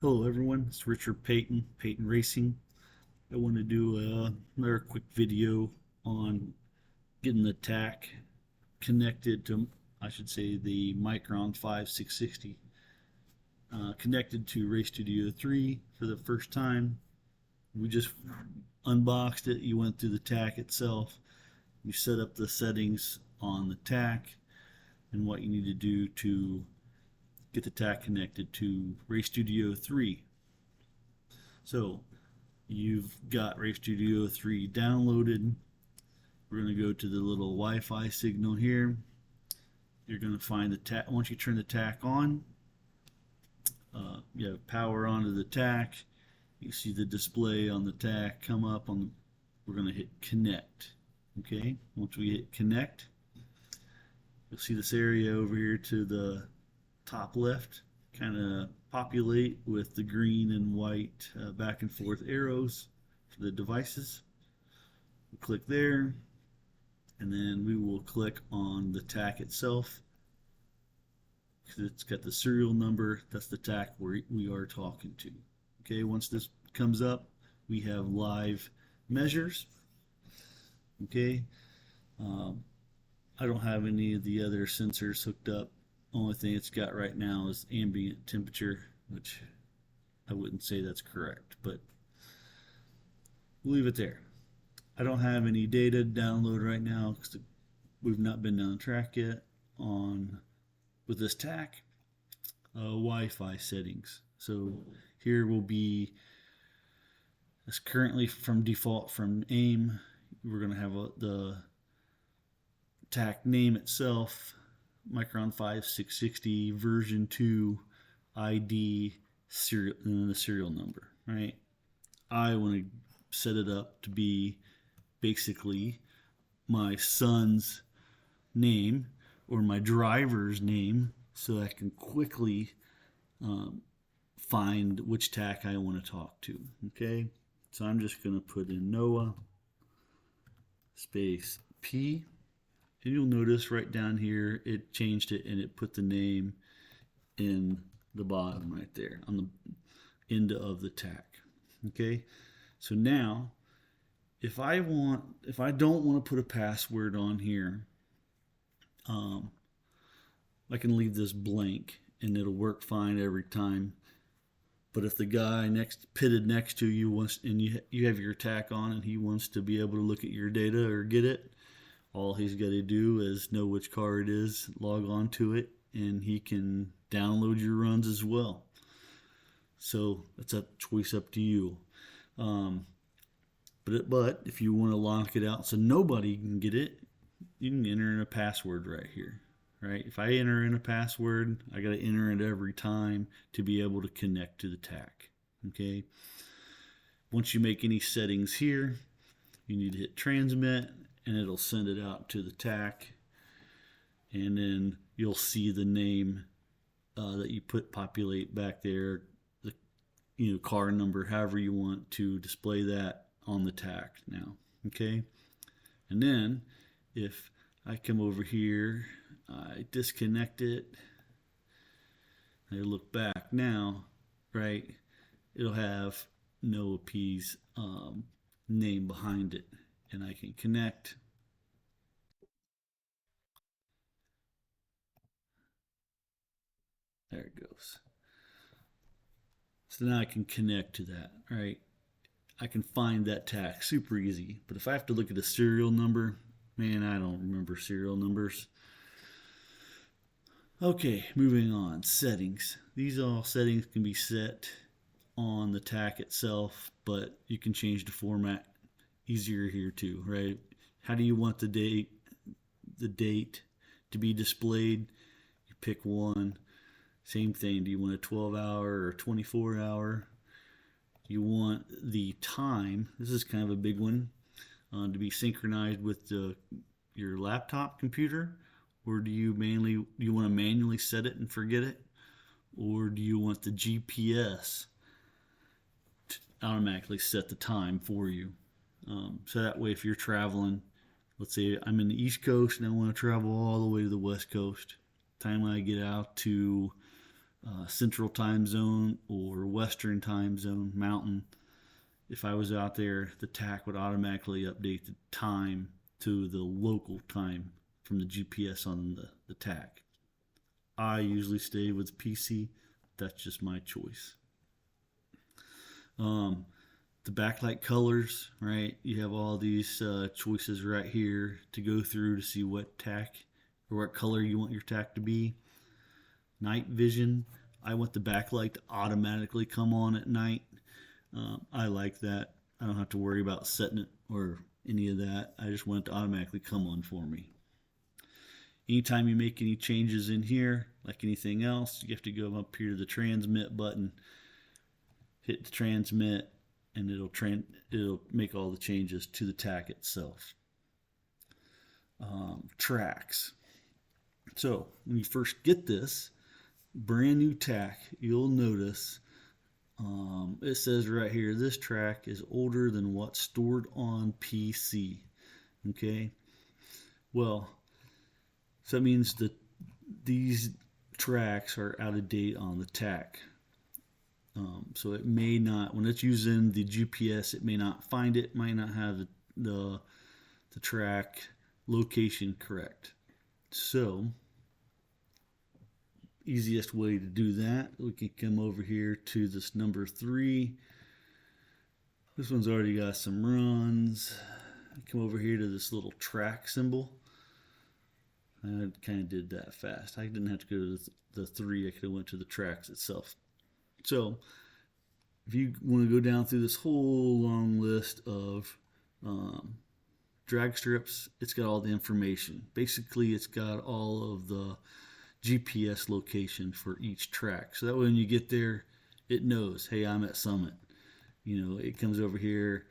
Hello everyone, it's Richard Payton Racing. I want to do another quick video on getting the tach connected to, I should say, the Mychron5 660 connected to Race Studio 3 for the first time. We just unboxed it, you went through the tach itself, you set up the settings on the tach and what you need to do to get the tach connected to Race Studio 3. So you've got Race Studio 3 downloaded. We're going to go to the little Wi-Fi signal here. You're going to find the tach. Once you turn the tach on, you have power onto the tach. You see the display on the tach come up. We're going to hit connect. Okay. Once we hit connect, you'll see this area over here to the top left kind of populate with the green and white back and forth arrows for the devices. We'll click there, and then we will click on the tach itself because it's got the serial number. That's the tach we are talking to. Okay, once this comes up, we have live measures. Okay, I don't have any of the other sensors hooked up. Only thing it's got right now is ambient temperature, which I wouldn't say that's correct, but we'll leave it there. I don't have any data to download right now because we've not been down the track yet on with this tach. Wi-Fi settings. So here will be, as currently from default from AIM, we're going to have the tach name itself, Mychron5 660 version 2 ID serial and then the serial number, right? I want to set it up to be basically my son's name or my driver's name so I can quickly find which tach I want to talk to. Okay, so I'm just going to put in Noah space P. And you'll notice right down here it changed it and it put the name in the bottom right there on the end of the tach. Okay, so now if I don't want to put a password on here, I can leave this blank and it'll work fine every time. But if the guy pitted next to you wants, and you have your tach on and he wants to be able to look at your data or get it, all he's got to do is know which car it is, log on to it, and he can download your runs as well. So that's a choice up to you. But if you want to lock it out so nobody can get it, you can enter in a password right here. Right? If I enter in a password, I got to enter it every time to be able to connect to the tach. Okay. Once you make any settings here, you need to hit transmit, and it'll send it out to the tach, and then you'll see the name that you populate back there, the car number, however you want to display that on the tach now. Okay, and then if I come over here, I disconnect it, I look back now, right, it'll have Noah P's name behind it, and I can connect. There it goes. So now I can connect to that, right? I can find that tach super easy. But if I have to look at a serial number, man, I don't remember serial numbers. Okay, moving on. Settings. These all settings can be set on the tach itself, but you can change the format easier here too, right? How do you want the date to be displayed? You pick one. Same thing. Do you want a 12-hour or 24-hour? You want the time. This is kind of a big one, to be synchronized with your laptop computer, or do you want to manually set it and forget it, or do you want the GPS to automatically set the time for you? So that way, if you're traveling, let's say I'm in the East Coast and I want to travel all the way to the West Coast, time I get out to Central Time Zone or Western Time Zone, Mountain. If I was out there, the tach would automatically update the time to the local time from the GPS on the tach. I usually stay with PC. That's just my choice. Um, the backlight colors, right? You have all these choices right here to go through to see what tach or what color you want your tach to be. Night vision, I want the backlight to automatically come on at night. I like that. I don't have to worry about setting it or any of that. I just want it to automatically come on for me. Anytime you make any changes in here, like anything else, you have to go up here to the transmit button, hit the transmit, and it'll make all the changes to the tach itself. Tracks. So when you first get this brand new tach, you'll notice it says right here, this track is older than what's stored on PC. Okay, well, so that means that these tracks are out of date on the tach. So it may not, when it's using the GPS, it may not find it, might not have the track location correct. So easiest way to do that, we can come over here to this number 3. This one's already got some runs. Come over here to this little track symbol. I kind of did that fast. I didn't have to go to the 3. I could have went to the tracks itself. So if you want to go down through this whole long list of drag strips, it's got all the information. Basically, it's got all of the GPS location for each track. So that way when you get there, it knows, hey, I'm at Summit. You know, it comes over here,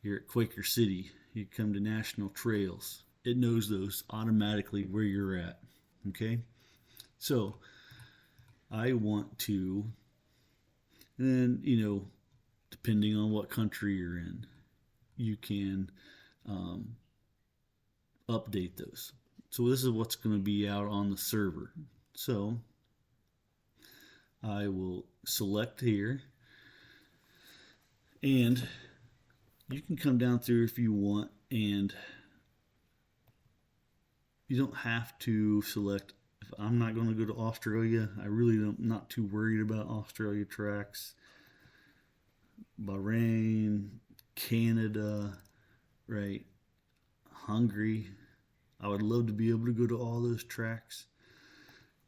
you're at Quaker City, you come to National Trails. It knows those automatically where you're at. Okay? So I want to, and then, you know, depending on what country you're in, you can update those. So this is what's going to be out on the server. So I will select here, and you can come down through if you want, and you don't have to select. If I'm not going to go to Australia, I really don't, not too worried about Australia tracks. Bahrain, Canada, right? Hungary. I would love to be able to go to all those tracks.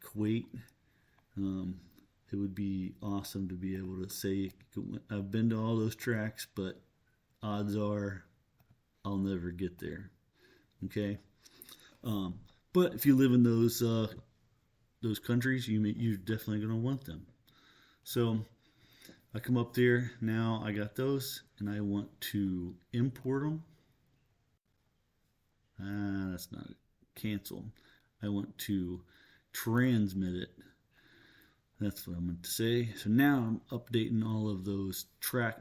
Kuwait. It would be awesome to be able to say, I've been to all those tracks, but odds are I'll never get there. Okay? But if you live in those countries, you're definitely going to want them. So I come up there, now I got those, and I want to import them. That's not it. Cancel. I want to transmit it. That's what I meant to say. So now I'm updating all of those track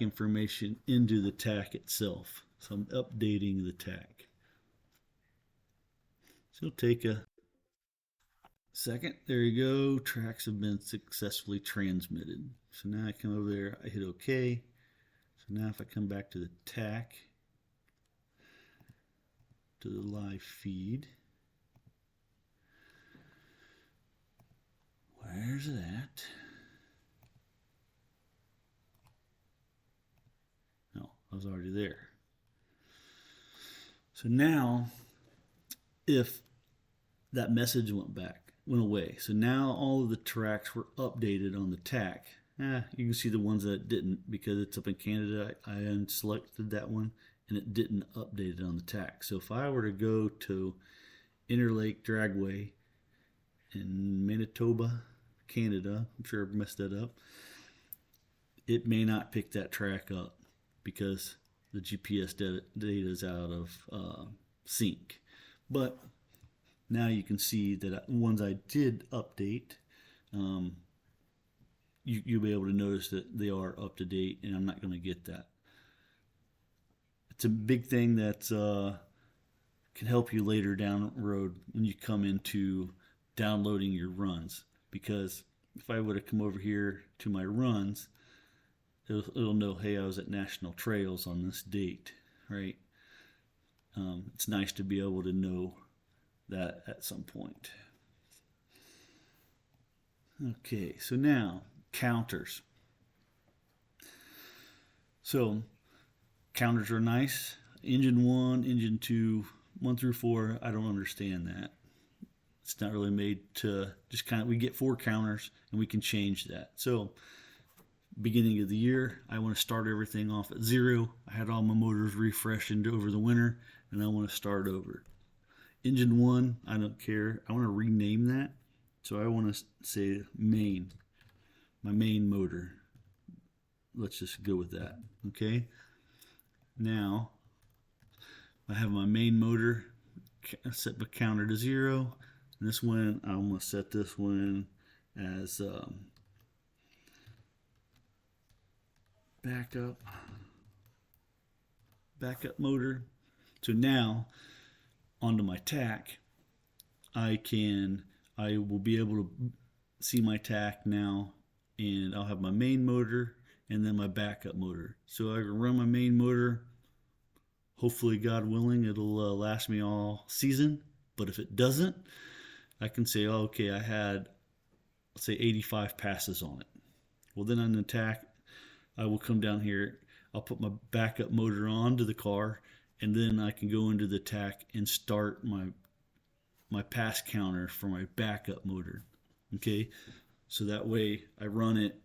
information into the tach itself. So I'm updating the tach. So take a second. There you go. Tracks have been successfully transmitted. So now I come over there, I hit OK. So now if I come back to the tach, to the live feed, where's it at? No, I was already there. So now, if that message went away, so now all of the tracks were updated on the tach. You can see the ones that didn't, because it's up in Canada. I unselected that one, and it didn't update it on the tach. So if I were to go to Interlake Dragway in Manitoba, Canada, I'm sure I messed that up, it may not pick that track up because the GPS data is out of sync. But now you can see that ones I did update, you'll be able to notice that they are up to date, and I'm not going to get that. It's a big thing that can help you later down the road when you come into downloading your runs, because if I would have come over here to my runs, it'll know, hey, I was at National Trails on this date, right? It's nice to be able to know that at some point. Okay, so now counters. So counters are nice. Engine 1, engine 2, 1 through 4, I don't understand that. It's not really made to just kind of, we get 4 counters and we can change that. So beginning of the year, I want to start everything off at 0. I had all my motors refreshed over the winter and I want to start over. Engine 1, I don't care. I want to rename that. So I want to say main, my main motor. Let's just go with that. Okay. Now I have my main motor. Set the counter to 0. And this one, I'm going to set this one as backup motor. So now onto my tach, I will be able to see my tach now, and I'll have my main motor and then my backup motor. So I can run my main motor. Hopefully, God willing, it'll last me all season. But if it doesn't, I can say, oh, okay, I had, let's say, 85 passes on it. Well, then on the tach, I will come down here. I'll put my backup motor onto the car, and then I can go into the tach and start my pass counter for my backup motor. Okay, so that way I run it.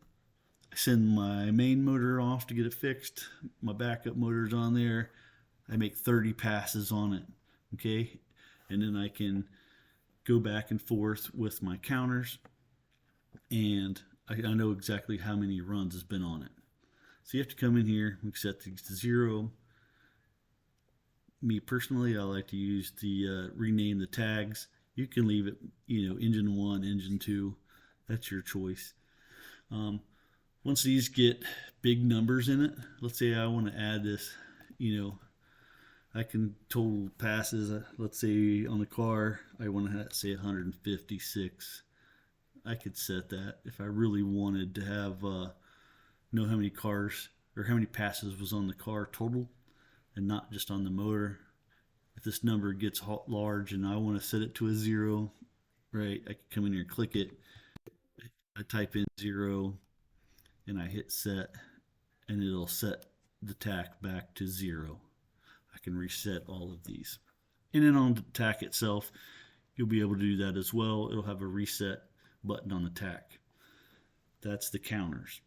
I send my main motor off to get it fixed. My backup motor's on there. I make 30 passes on it. Okay, and then I can go back and forth with my counters, and I know exactly how many runs has been on it. So you have to come in here, we set these to 0. Me personally, I like to use the rename the tags. You can leave it, engine 1, engine 2. That's your choice. Once these get big numbers in it, let's say I want to add this, I can total passes. Let's say on the car, I want to say 156. I could set that if I really wanted to have know how many cars or how many passes was on the car total, and not just on the motor. If this number gets large and I want to set it to a 0, right? I can come in here and click it. I type in 0 and I hit set, and it'll set the tach back to 0. I can reset all of these. And then on the tach itself, you'll be able to do that as well. It'll have a reset button on the tach. That's the counters.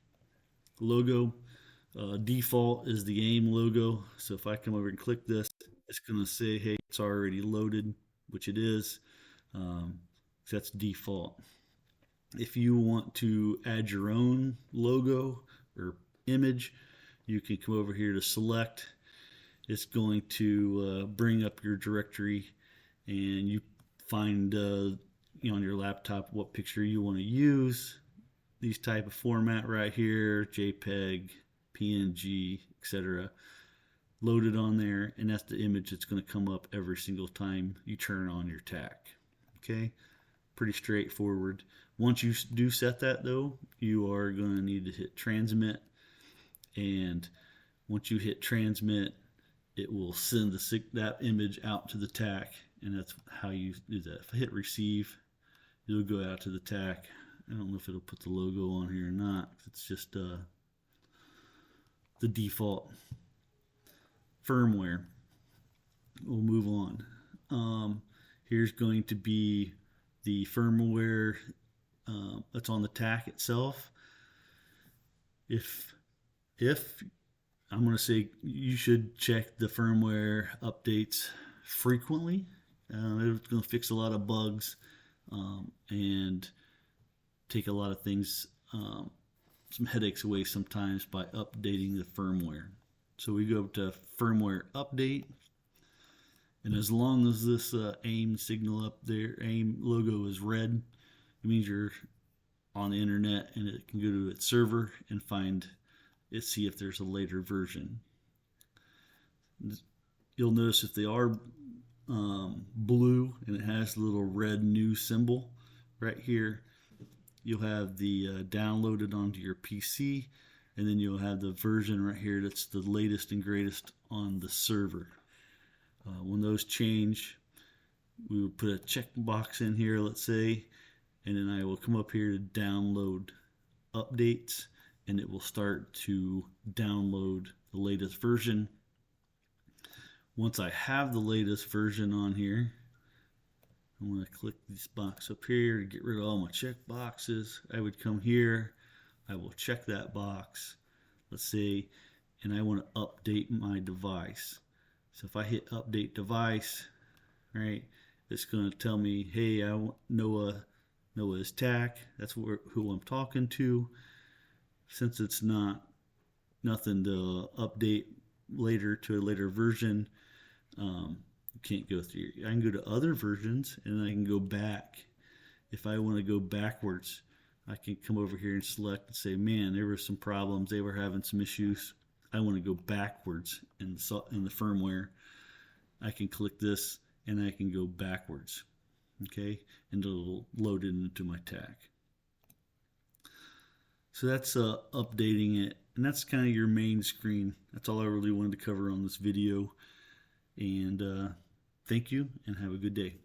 Logo, default is the AIM logo. So if I come over and click this, it's going to say, hey, it's already loaded, which it is. That's default. If you want to add your own logo or image, you can come over here to select. It's going to bring up your directory, and you find on your laptop what picture you want to use. These type of format right here, JPEG, PNG, etc. Loaded on there, and that's the image that's going to come up every single time you turn on your tach. Okay, pretty straightforward. Once you do set that though, you are going to need to hit transmit, and once you hit transmit, it will send that image out to the tach, and that's how you do that. If I hit receive, it'll go out to the tach. I don't know if it'll put the logo on here or not. It's just the default firmware. We'll move on. Here's going to be the firmware that's on the tach itself. If I'm going to say you should check the firmware updates frequently. It's going to fix a lot of bugs and take a lot of things, some headaches away sometimes by updating the firmware. So we go to firmware update, and as long as this AIM signal up there, AIM logo is red, it means you're on the internet, and it can go to its server and find it, see if there's a later version. You'll notice if they are blue and it has the little red new symbol right here, you'll have the downloaded onto your PC, and then you'll have the version right here that's the latest and greatest on the server. When those change, we would put a checkbox in here, let's say, and then I will come up here to download updates, and it will start to download the latest version. Once I have the latest version on here, I'm going to click this box up here to get rid of all my check boxes. I would come here, I will check that box, let's say, and I want to update my device. So if I hit update device, right, it's going to tell me, hey, I want Noah's tach. That's who I'm talking to. Since it's nothing to update later to a later version, you can't go through. I can go to other versions and I can go back. If I want to go backwards, I can come over here and select and say, man, there were some problems. They were having some issues. I want to go backwards in the firmware. I can click this and I can go backwards. Okay, and it'll load it into my tach. So that's updating it, and that's kind of your main screen. That's all I really wanted to cover on this video. And thank you, and have a good day.